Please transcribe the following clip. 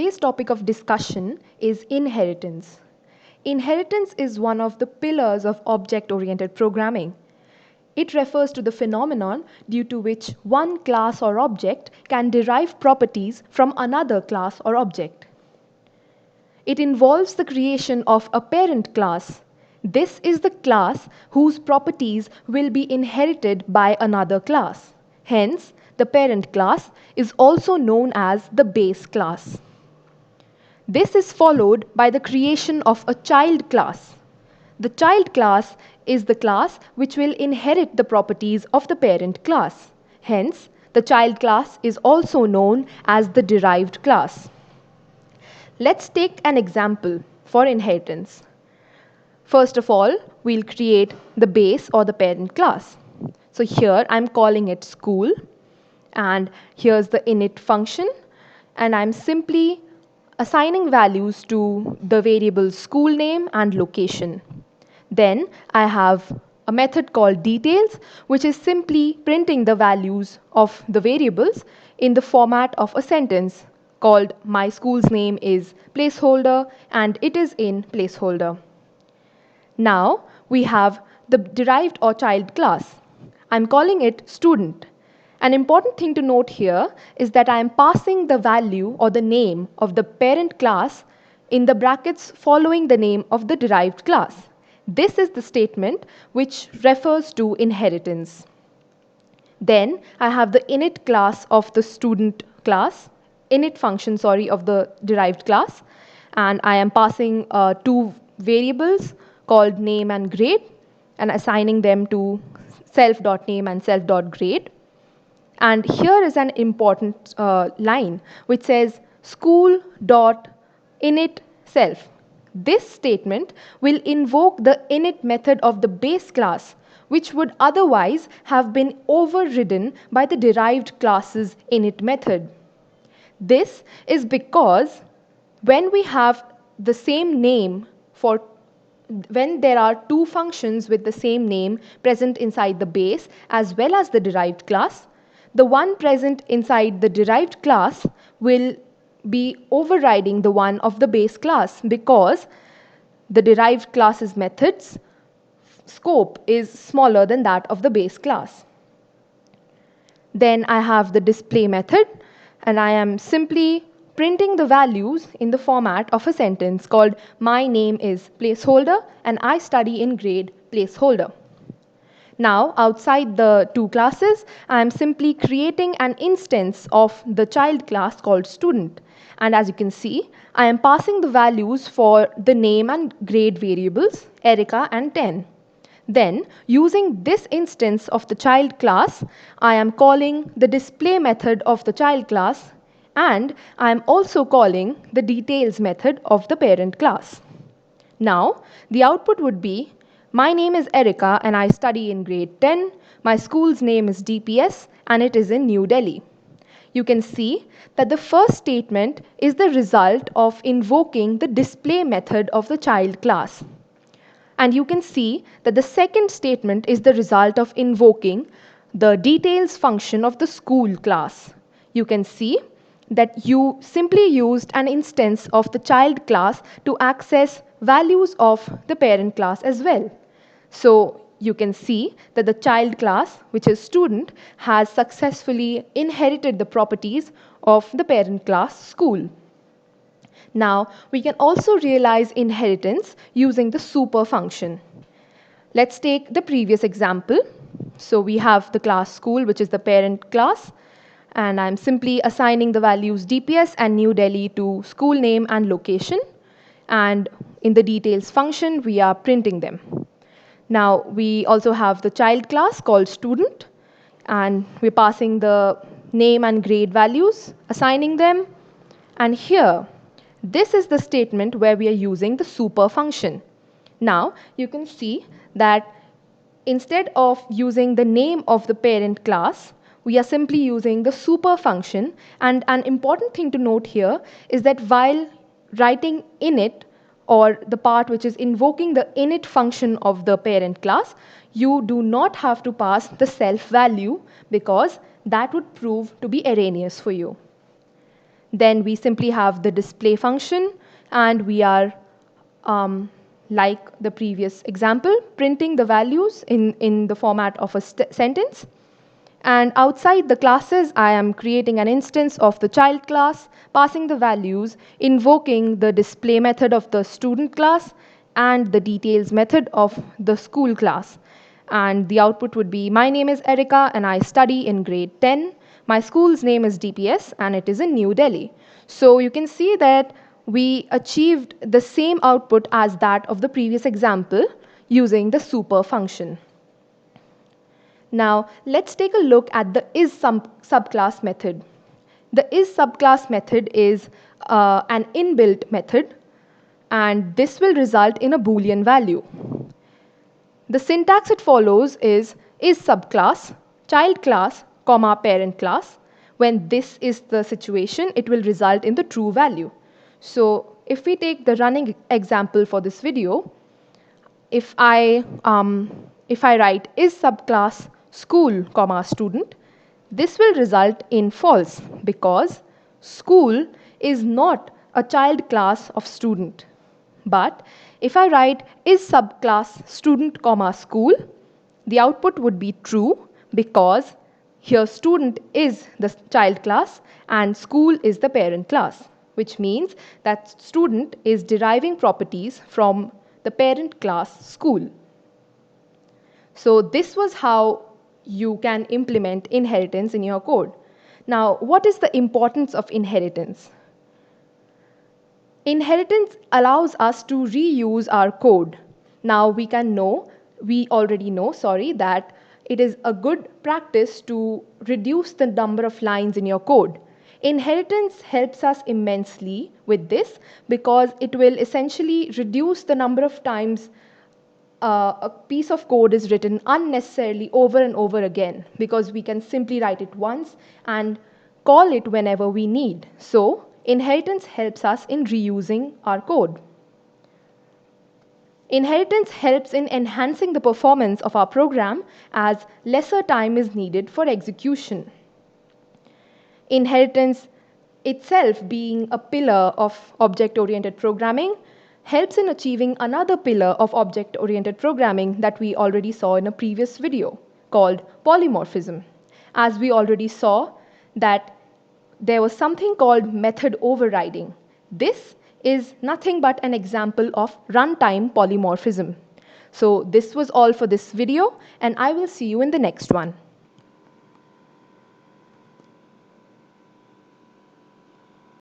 today's topic of discussion is inheritance. Inheritance is one of the pillars of object-oriented programming. It refers to the phenomenon due to which one class or object can derive properties from another class or object. It involves the creation of a parent class. This is the class whose properties will be inherited by another class. Hence, the parent class is also known as the base class. This is followed by the creation of a child class. The child class is the class which will inherit the properties of the parent class. Hence, the child class is also known as the derived class. Let's take an example for inheritance. First of all, we'll create the base or the parent class. So here I'm calling it school, and here's the init function, and I'm simply assigning values to the variables school name and location. Then I have a method called details, which is simply printing the values of the variables in the format of a sentence called my school's name is placeholder and it is in placeholder. Now we have the derived or child class. I'm calling it student. An important thing to note here is that I am passing the value or the name of the parent class in the brackets following the name of the derived class. This is the statement which refers to inheritance. Then I have the init class of the student class, init function, of the derived class, and I am passing two variables called name and grade and assigning them to self.name and self.grade. And here is an important line which says school.init self. This statement will invoke the init method of the base class, which would otherwise have been overridden by the derived class's init method. This is because when we have the same name when there are two functions with the same name present inside the base as well as the derived class, the one present inside the derived class will be overriding the one of the base class because the derived class's method's scope is smaller than that of the base class. Then I have the display method, and I am simply printing the values in the format of a sentence called my name is placeholder and I study in grade placeholder. Now, outside the two classes, I am simply creating an instance of the child class called student. And as you can see, I am passing the values for the name and grade variables, Erica and 10. Then, using this instance of the child class, I am calling the display method of the child class, and I am also calling the details method of the parent class. Now, the output would be my name is Erica and I study in grade 10. My school's name is DPS and it is in New Delhi. You can see that the first statement is the result of invoking the display method of the child class. And you can see that the second statement is the result of invoking the details function of the school class. You can see that you simply used an instance of the child class to access values of the parent class as well. So you can see that the child class, which is student, has successfully inherited the properties of the parent class school. Now, we can also realize inheritance using the super function. Let's take the previous example. So we have the class school, which is the parent class, and I'm simply assigning the values DPS and New Delhi to school name and location. And in the details function, we are printing them. Now, we also have the child class called student, and we're passing the name and grade values, assigning them. And here, this is the statement where we are using the super function. Now, you can see that instead of using the name of the parent class, we are simply using the super function. And an important thing to note here is that while writing init, or the part which is invoking the init function of the parent class, you do not have to pass the self value because that would prove to be erroneous for you. Then we simply have the display function, and we are, like the previous example, printing the values in the format of a sentence. And outside the classes, I am creating an instance of the child class, passing the values, invoking the display method of the student class, and the details method of the school class. And the output would be, my name is Erica and I study in grade 10. My school's name is DPS and it is in New Delhi. So you can see that we achieved the same output as that of the previous example using the super function. Now, let's take a look at the subclass method. The subclass method is an inbuilt method, and this will result in a Boolean value. The syntax it follows is subclass, child class, comma, parent class. When this is the situation, it will result in the true value. So if we take the running example for this video, if I write is subclass school, comma, student, this will result in false because school is not a child class of student. But if I write is subclass student, comma, school, the output would be true because here student is the child class and school is the parent class, which means that student is deriving properties from the parent class school. So this was how you can implement inheritance in your code. Now, what is the importance of inheritance? Inheritance allows us to reuse our code. Now we already know, that it is a good practice to reduce the number of lines in your code. Inheritance helps us immensely with this because it will essentially reduce the number of times a piece of code is written unnecessarily over and over again, because we can simply write it once and call it whenever we need. So inheritance helps us in reusing our code. Inheritance helps in enhancing the performance of our program as lesser time is needed for execution. Inheritance itself, being a pillar of object-oriented programming, helps in achieving another pillar of object-oriented programming that we already saw in a previous video called polymorphism. As we already saw that there was something called method overriding. This is nothing but an example of runtime polymorphism. So this was all for this video, and I will see you in the next one.